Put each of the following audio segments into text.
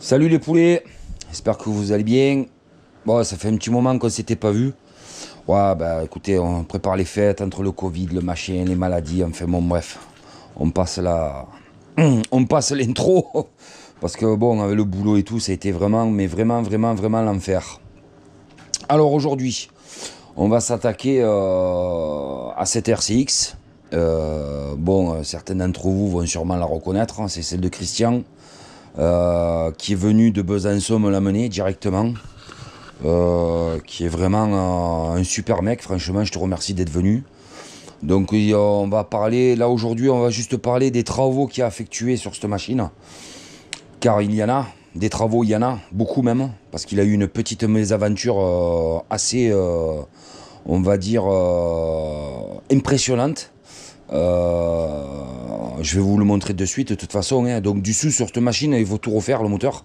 Salut les poulets, j'espère que vous allez bien. Bon, ça fait un petit moment qu'on s'était pas vu. Ouais, bah écoutez, on prépare les fêtes entre le Covid, le machin, les maladies, enfin bon, bref. On passe la... On passe l'intro. Parce que bon, avec le boulot et tout, ça a été vraiment, mais vraiment l'enfer. Alors aujourd'hui, on va s'attaquer à cette RCX. Certains d'entre vous vont sûrement la reconnaître, hein, c'est celle de Christian. Qui est venu de Besançon me l'amener directement, qui est vraiment un super mec, franchement je te remercie d'être venu. Donc on va parler, là aujourd'hui on va juste parler des travaux qu'il a effectués sur cette machine, car il y en a, des travaux il y en a, beaucoup même, parce qu'il a eu une petite mésaventure assez, on va dire, impressionnante. Je vais vous le montrer de suite de toute façon, hein. Donc du sous sur cette machine il faut tout refaire le moteur,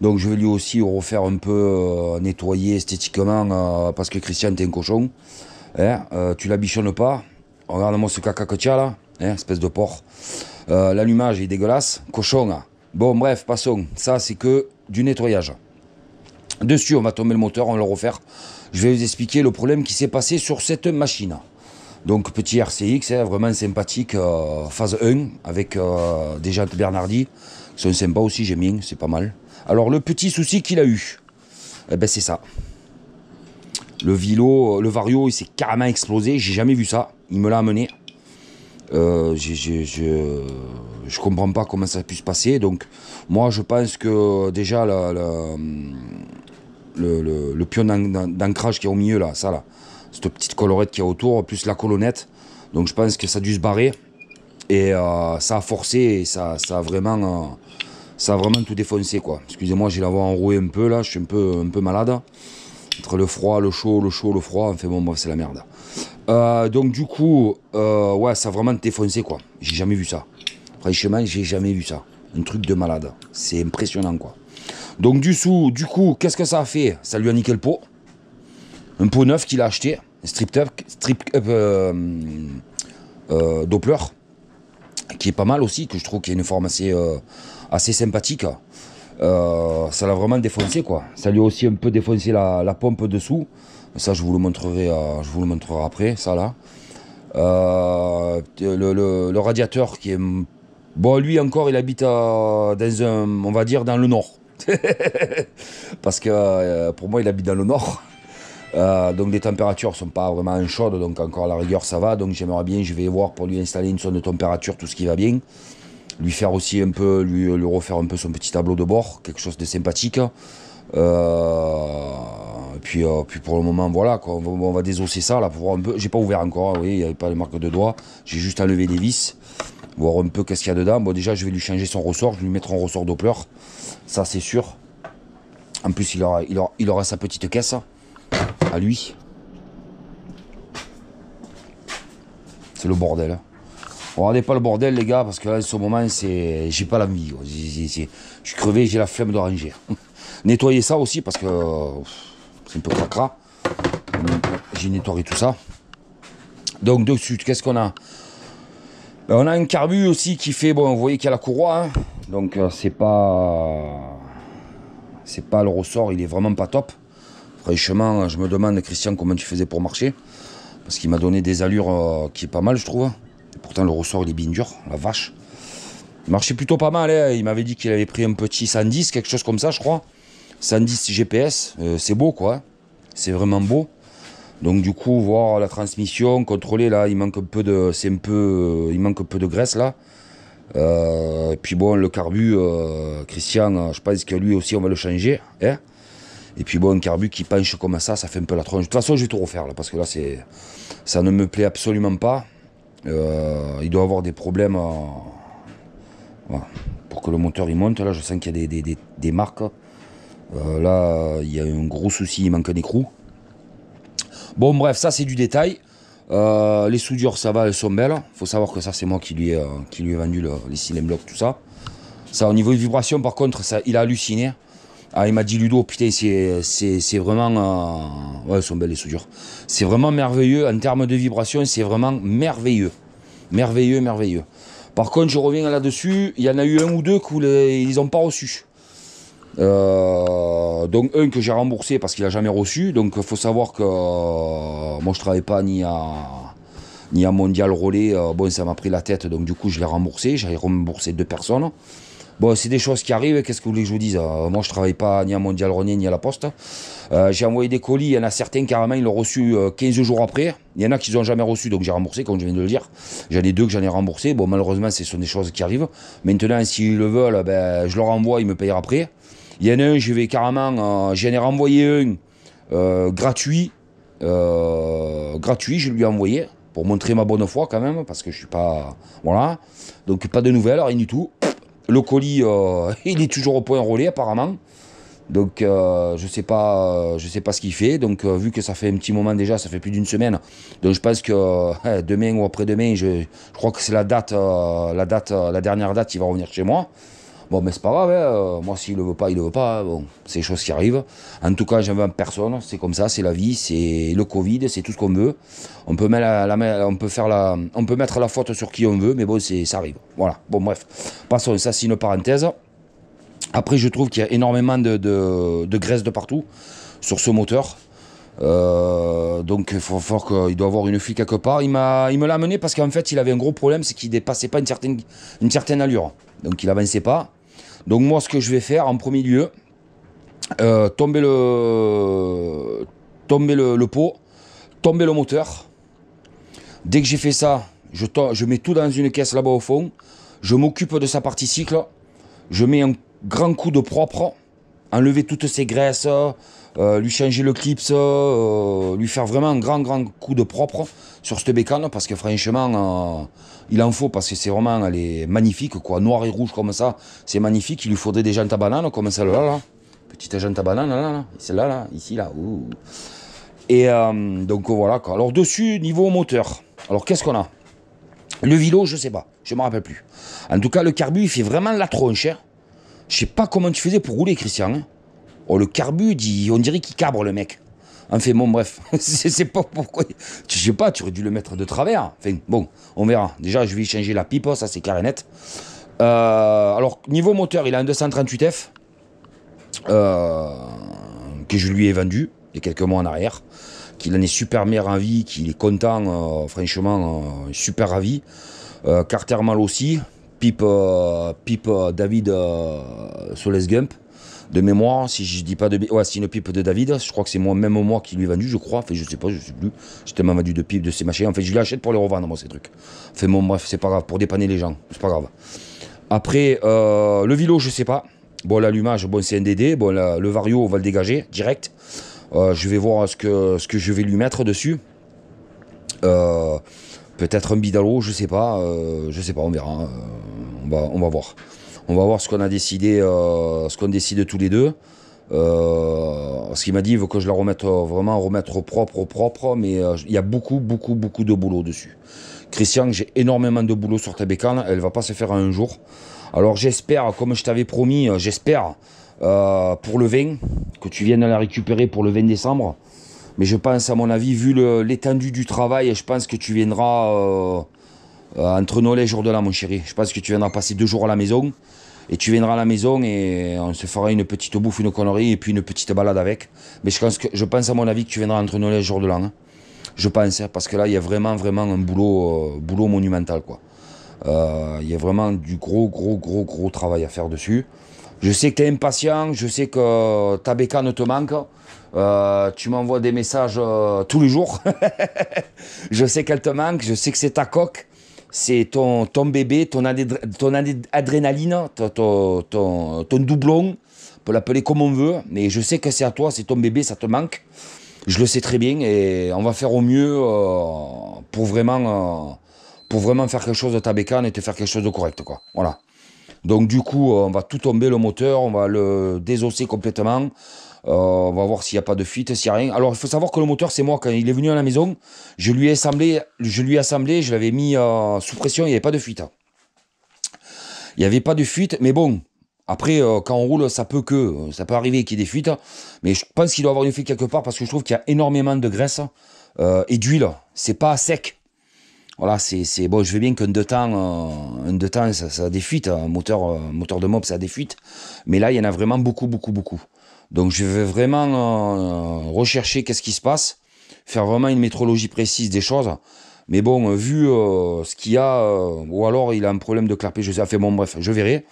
donc je vais lui aussi refaire un peu, nettoyer esthétiquement, parce que Christian t'es un cochon, hein. Tu la bichonnes pas, regarde-moi ce caca que tu as là, hein, espèce de porc. L'allumage est dégueulasse, cochon, hein. Bon bref, passons, ça c'est que du nettoyage. Dessus on va tomber le moteur, on va le refaire. Je vais vous expliquer le problème qui s'est passé sur cette machine. Donc petit RCX, hein, vraiment sympathique, phase 1, avec des jantes Bernardi, qui sont sympas aussi, j'aime bien, c'est pas mal. Alors le petit souci qu'il a eu, eh ben, c'est ça. Le Vario, il s'est carrément explosé, j'ai jamais vu ça, il me l'a amené. Je comprends pas comment ça a pu se passer, donc moi je pense que déjà le pion d'ancrage qui est au milieu là, ça là, cette petite collerette qui est autour, plus la colonnette. Donc je pense que ça a dû se barrer. Et ça a forcé et ça a vraiment tout défoncé quoi. Excusez-moi, j'ai la voix enrouée un peu là, je suis un peu malade. Entre le froid, le chaud, le froid, enfin bon, bref, c'est la merde. Donc du coup, ouais, ça a vraiment défoncé quoi. J'ai jamais vu ça. Franchement, j'ai jamais vu ça. Un truc de malade. C'est impressionnant quoi. Donc du coup, qu'est-ce que ça a fait? Ça lui a niqué le pot. Un pot neuf qu'il a acheté, strip up Doppler, qui est pas mal aussi, que je trouve qu'il a une forme assez sympathique. Ça l'a vraiment défoncé quoi. Ça lui a aussi un peu défoncé la pompe dessous. Ça je vous le montrerai, après, ça là. Le radiateur qui est... Bon, lui encore, il habite dans un, on va dire, dans le nord. Parce que pour moi, il habite dans le nord. Donc les températures sont pas vraiment chaudes, donc encore à la rigueur ça va. Donc j'aimerais bien, je vais voir pour lui installer une sonde de température, tout ce qui va bien. Lui faire aussi un peu, lui refaire un peu son petit tableau de bord, quelque chose de sympathique. Puis pour le moment voilà quoi, on va désosser ça là pour voir un peu. J'ai pas ouvert encore, oui, il n'y avait pas les marques de doigts. J'ai juste enlevé les vis, voir un peu qu'est-ce qu'il y a dedans. Bon déjà je vais lui changer son ressort, je vais lui mettre un ressort Doppler, ça c'est sûr. En plus il aura sa petite caisse à lui. C'est le bordel. Regardez pas le bordel les gars, parce que là en ce moment j'ai pas l'envie. Je suis crevé, j'ai la flemme de ranger. Nettoyer ça aussi parce que c'est un peu cracra. J'ai nettoyé tout ça. Donc dessus, qu'est-ce qu'on a? Ben, on a un carbu aussi qui fait, bon, vous voyez qu'il y a la courroie, hein. Donc c'est pas le ressort, il est vraiment pas top. Franchement, je me demande Christian comment tu faisais pour marcher, parce qu'il m'a donné des allures qui est pas mal je trouve. Et pourtant le ressort il est bien dur, la vache. Il marchait plutôt pas mal, hein. Il m'avait dit qu'il avait pris un petit 110, quelque chose comme ça je crois. 110 GPS, c'est beau quoi. C'est vraiment beau. Donc du coup, voir la transmission, contrôler là, il manque un peu de. Il manque un peu de graisse là. Et puis bon, le carbu, Christian, je pense que lui aussi on va le changer. Hein. Et puis bon, un carbu qui penche comme ça fait un peu la tronche. De toute façon, je vais tout refaire là, parce que là, ça ne me plaît absolument pas. Il doit avoir des problèmes voilà, pour que le moteur il monte. Là, je sens qu'il y a des marques. Là, il y a un gros souci, il manque un écrou. Bon, bref, ça c'est du détail. Les soudures, ça va, elles sont belles. Faut savoir que ça, c'est moi qui lui ai vendu les cylindres blocs, tout ça. Ça, au niveau de vibration, par contre, ça, il a halluciné. Ah, il m'a dit Ludo, putain, c'est vraiment... ouais, elles sont belles les soudures. C'est vraiment merveilleux. En termes de vibration, c'est vraiment merveilleux. Merveilleux. Par contre, je reviens là-dessus, il y en a eu un ou deux qu'ils n'ont pas reçu. Donc un que j'ai remboursé parce qu'il a jamais reçu. Donc il faut savoir que moi je travaille pas ni à Mondial Relais. Bon, ça m'a pris la tête, donc du coup je l'ai remboursé. J'ai remboursé 2 personnes. Bon, c'est des choses qui arrivent, qu'est-ce que vous voulez que je vous dise? Moi je travaille pas ni à Mondial Relais ni à la Poste. J'ai envoyé des colis, il y en a certains carrément ils l'ont reçu 15 jours après. Il y en a qui n'ont jamais reçu, donc j'ai remboursé comme je viens de le dire. J'en ai 2 que j'en ai remboursé. Bon, malheureusement ce sont des choses qui arrivent. Maintenant s'ils le veulent, ben, je leur envoie, ils me payent après. Il y en a un, je vais carrément, j'en ai renvoyé un gratuit. Gratuit, je lui ai envoyé pour montrer ma bonne foi quand même, parce que je suis pas. Voilà. Donc pas de nouvelles, rien du tout. Le colis, il est toujours au point relais apparemment. Donc je sais pas ce qu'il fait. Donc vu que ça fait un petit moment déjà, ça fait plus d'une semaine. Donc je pense que demain ou après-demain, je crois que c'est la dernière date, il va revenir chez moi. Bon, mais c'est pas grave, hein. Moi s'il le veut pas, il le veut pas. Hein. Bon, c'est des choses qui arrivent. En tout cas, j'en veux personne. C'est comme ça, c'est la vie, c'est le Covid, c'est tout ce qu'on veut. On peut mettre la faute sur qui on veut, mais bon, ça arrive. Voilà. Bon, bref. Passons, ça c'est une parenthèse. Après, je trouve qu'il y a énormément de graisse de partout sur ce moteur. Donc il faut qu'il doit avoir une fuite quelque part. Il me l'a amené parce qu'en fait, il avait un gros problème, c'est qu'il dépassait pas une certaine allure. Donc il avançait pas. Donc moi, ce que je vais faire en premier lieu, tomber le pot, tomber le moteur. Dès que j'ai fait ça, je mets tout dans une caisse là-bas au fond. Je m'occupe de sa partie cycle. Je mets un grand coup de propre, enlever toutes ces graisses, lui changer le clips, lui faire vraiment un grand coup de propre sur cette bécane, parce que franchement, il en faut, parce que c'est vraiment, elle est magnifique, quoi, noir et rouge comme ça, c'est magnifique. Il lui faudrait des jantes à banane, comme celle-là, là. Petite jante à banane, là, celle-là, là, ici, là. Ouh. Et donc voilà, quoi. Alors dessus, niveau moteur, alors qu'est-ce qu'on a? Le vilo, je sais pas, je me rappelle plus. En tout cas, le carbu, il fait vraiment la tronche, hein. Je sais pas comment tu faisais pour rouler, Christian. Hein. Oh, le carbu, on dirait qu'il cabre, le mec. Enfin, bon, bref. C'est pas pourquoi. Je sais pas, tu aurais dû le mettre de travers. Enfin, bon, on verra. Déjà, je vais changer la pipe, ça c'est clair et net. Alors, niveau moteur, il a un 238F que je lui ai vendu il y a quelques mois en arrière. Qu'il en est super bien ravi, qu'il est content, franchement, super ravi. Carter mal aussi. Pipe David Soles Gump de mémoire, si je dis pas de ouais, c'est une pipe de David, je crois que c'est même moi qui lui ai vendu, je crois, enfin je sais pas, je sais plus, j'ai tellement vendu de pipes de ces machins, en fait je les achète pour les revendre moi ces trucs, enfin bon bref, c'est pas grave, pour dépanner les gens, c'est pas grave. Après le vilo je sais pas, bon l'allumage, bon c'est un DD, bon le vario on va le dégager direct, je vais voir ce que je vais lui mettre dessus. Peut-être un bidalo, je sais pas, on verra. On va voir. On va voir ce qu'on a décidé, ce qu'on décide tous les deux. Ce qu'il m'a dit, il veut que je la remette vraiment remettre propre, mais il y a beaucoup de boulot dessus. Christian, j'ai énormément de boulot sur ta bécane, elle va pas se faire en un jour. Alors j'espère, comme je t'avais promis, j'espère pour le 20, que tu viennes la récupérer pour le 20 décembre. Mais je pense, à mon avis, vu l'étendue du travail, je pense que tu viendras entre Noël et jour de l'an, mon chéri. Je pense que tu viendras passer 2 jours à la maison. Et tu viendras à la maison et on se fera une petite bouffe, une connerie et puis une petite balade avec. Mais je pense à mon avis que tu viendras entre Noël et jour de l'an. Hein. Je pense, hein, parce que là, il y a vraiment un boulot monumental, quoi. Il y a vraiment du gros travail à faire dessus. Je sais que tu es impatient, je sais que ta bécane te manque. Tu m'envoies des messages tous les jours. Je sais qu'elle te manque, je sais que c'est ta coque, c'est ton bébé, ton adrénaline, ton doublon. On peut l'appeler comme on veut, mais je sais que c'est à toi, c'est ton bébé, ça te manque. Je le sais très bien et on va faire au mieux pour vraiment faire quelque chose de ta bécane et te faire quelque chose de correct, quoi. Voilà. Donc du coup, on va tout tomber le moteur, on va le désosser complètement. On va voir s'il n'y a pas de fuite, s'il n'y a rien. Alors il faut savoir que le moteur, c'est moi, quand il est venu à la maison, je lui ai assemblé, je l'avais mis sous pression, il n'y avait pas de fuite. Il n'y avait pas de fuite, mais bon, après, quand on roule, ça peut arriver qu'il y ait des fuites, mais je pense qu'il doit y avoir une fuite quelque part parce que je trouve qu'il y a énormément de graisse et d'huile. C'est pas sec. Voilà, c'est bon, je veux bien qu'un deux temps ça défuite, un moteur de mop ça défuite, mais là il y en a vraiment beaucoup, beaucoup, beaucoup. Donc je vais vraiment rechercher qu'est-ce qui se passe, faire vraiment une métrologie précise des choses. Mais bon, vu ce qu'il y a, ou alors il a un problème de clapet, je sais, enfin bon bref, je verrai.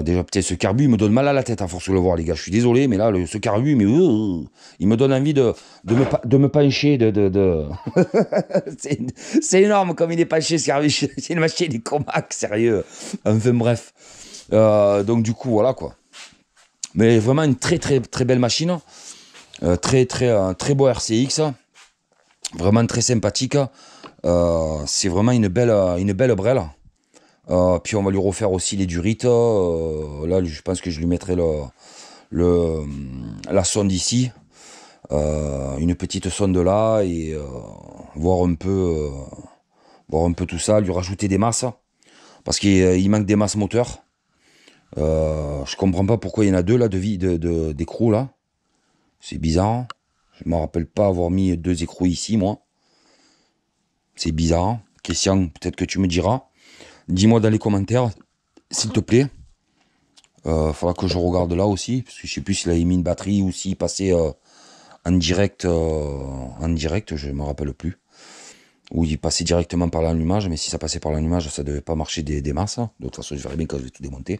Déjà, peut-être ce carbu, il me donne mal à la tête à force de le voir, les gars. Je suis désolé, mais là, ce carbu, mais il me donne envie de me pencher. C'est énorme comme il est penché, ce carbu. C'est une machine, il est comac, sérieux. Enfin, bref. Donc, du coup, voilà, quoi. Mais vraiment une très, très, très belle machine. Très beau RCX. Vraiment très sympathique. C'est vraiment une belle brelle. Puis on va lui refaire aussi les durites. Là, je pense que je lui mettrai la sonde ici. Une petite sonde là et voir un peu tout ça, lui rajouter des masses. Parce qu'il manque des masses moteurs. Je comprends pas pourquoi il y en a deux là d'écrous là. C'est bizarre. Je me rappelle pas avoir mis deux écrous ici, moi. C'est bizarre. Christian, peut-être que tu me diras. Dis-moi dans les commentaires, s'il te plaît. Faudra que je regarde là aussi, parce que je sais plus s'il a mis une batterie ou s'il passait en direct, je me rappelle plus. Ou il passait directement par l'allumage, mais si ça passait par l'allumage, ça devait pas marcher des masses. De toute façon, je verrai bien quand je vais tout démonter.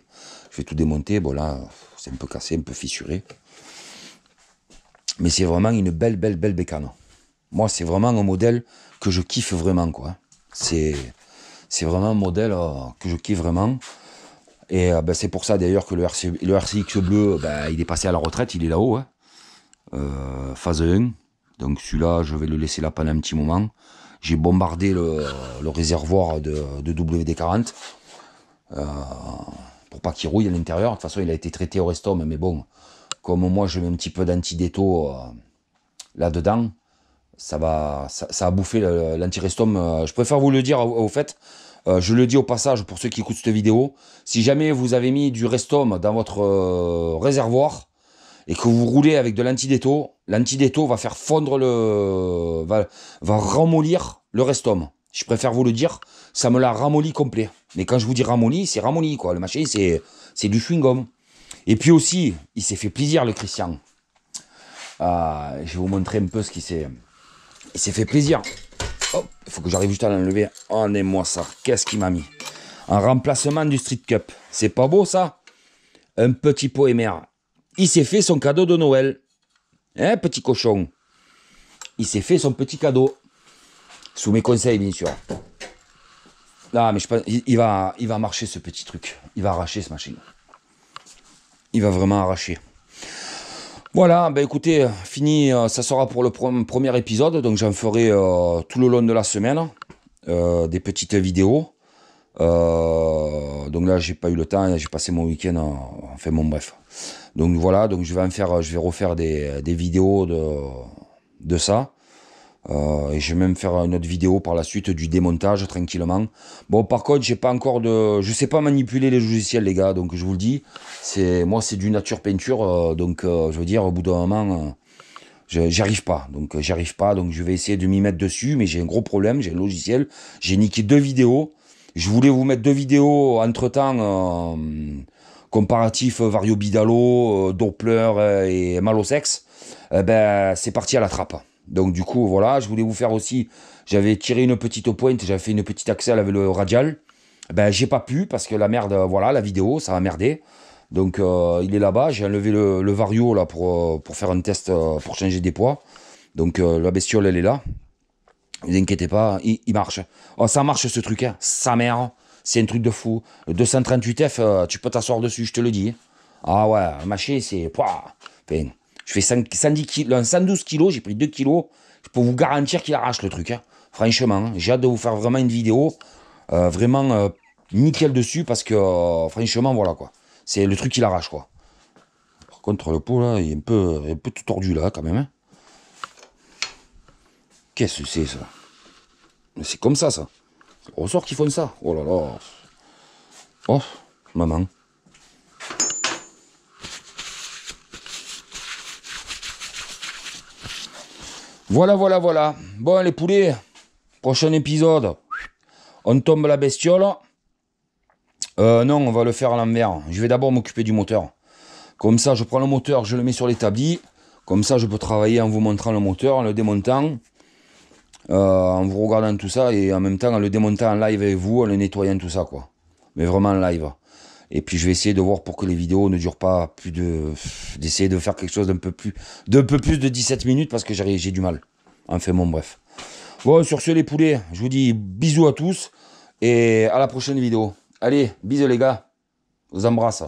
Je vais tout démonter, bon là, c'est un peu cassé, un peu fissuré. Mais c'est vraiment une belle bécane. Moi, c'est vraiment un modèle que je kiffe vraiment, quoi. C'est vraiment un modèle que je kiffe vraiment. Et c'est pour ça d'ailleurs que le RCX bleu, il est passé à la retraite, il est là-haut. Hein. Phase 1. Donc celui-là, je vais le laisser là pendant un petit moment. J'ai bombardé le réservoir de WD-40 pour pas qu'il rouille à l'intérieur. De toute façon, il a été traité au Restom, mais bon, comme moi je mets un petit peu d'anti-déto là-dedans, ça a bouffé l'anti-Restom. Je préfère vous le dire au fait. Je le dis au passage pour ceux qui écoutent cette vidéo. Si jamais vous avez mis du Restom dans votre réservoir et que vous roulez avec de l'antidéto, l'antidéto va faire fondre va ramollir le Restom. Je préfère vous le dire, ça me l'a ramolli complet. Mais quand je vous dis ramolli, c'est ramolli quoi. Le machin, c'est du chewing-gum. Et puis aussi, il s'est fait plaisir le Christian. Je vais vous montrer un peu ce qu'il s'est... Il s'est fait plaisir. Oh, il faut que j'arrive juste à l'enlever. Oh, moi ça. Qu'est-ce qu'il m'a mis? Un remplacement du Street Cup. C'est pas beau ça? Un petit pot émer. Il s'est fait son cadeau de Noël. Hein, petit cochon? Il s'est fait son petit cadeau. Sous mes conseils, bien sûr. Là, mais je pense, il va marcher ce petit truc. Il va arracher ce machine. Il va vraiment arracher. Voilà, écoutez, fini, ça sera pour le premier épisode, donc j'en ferai tout le long de la semaine, des petites vidéos. Donc là, j'ai pas eu le temps, j'ai passé mon week-end, enfin bon bref. Donc voilà, donc je vais refaire des vidéos de ça. Et je vais même faire une autre vidéo par la suite du démontage tranquillement. Bon, par contre, j'ai pas encore je sais pas manipuler les logiciels, les gars, donc je vous le dis. Moi, c'est du nature peinture, donc je veux dire, au bout d'un moment, j'y arrive pas. Donc je vais essayer de m'y mettre dessus, mais j'ai un gros problème, j'ai un logiciel, j'ai niqué 2 vidéos. Je voulais vous mettre 2 vidéos entre-temps, comparatif Vario Bidalo, Doppler et mal au sexe. C'est parti à la trappe. Donc du coup, voilà, je voulais vous faire aussi, j'avais tiré une petite pointe, j'avais fait une petite axelle avec le radial. J'ai pas pu, parce que la merde, voilà, la vidéo, ça a merdé. Donc il est là-bas, j'ai enlevé le Vario là pour faire un test pour changer des poids. Donc la bestiole, elle est là. Ne vous inquiétez pas, il marche. Oh, ça marche ce truc, hein. Sa mère, c'est un truc de fou. Le 238F, tu peux t'asseoir dessus, je te le dis. Ah ouais, machin, c'est... Enfin, je fais 110 kilos, 112 kilos, j'ai pris 2 kilos. Je peux vous garantir qu'il arrache le truc. Hein. Franchement, hein. J'ai hâte de vous faire vraiment une vidéo vraiment nickel dessus parce que franchement, voilà quoi. C'est le truc qu'il arrache quoi. Par contre, le pot là, il est un peu tout tordu là quand même. Hein. Qu'est-ce que c'est ça? C'est comme ça. On ressort qu'ils font ça. Oh là là. Oh, maman. Voilà. Bon, les poulets, prochain épisode. On tombe la bestiole. Non, on va le faire à l'envers. Je vais d'abord m'occuper du moteur. Comme ça, je prends le moteur, je le mets sur l'établi. Comme ça, je peux travailler en vous montrant le moteur, en le démontant, en vous regardant tout ça, et en même temps en le démontant en live avec vous, en le nettoyant tout ça, quoi. Mais vraiment en live. Et puis je vais essayer de voir pour que les vidéos ne durent pas plus de... d'essayer de faire quelque chose d'un peu plus... de 17 minutes, parce que j'ai du mal. Enfin bon, bref. Bon, sur ce les poulets, je vous dis bisous à tous, et à la prochaine vidéo. Allez, bisous les gars, je vous embrasse.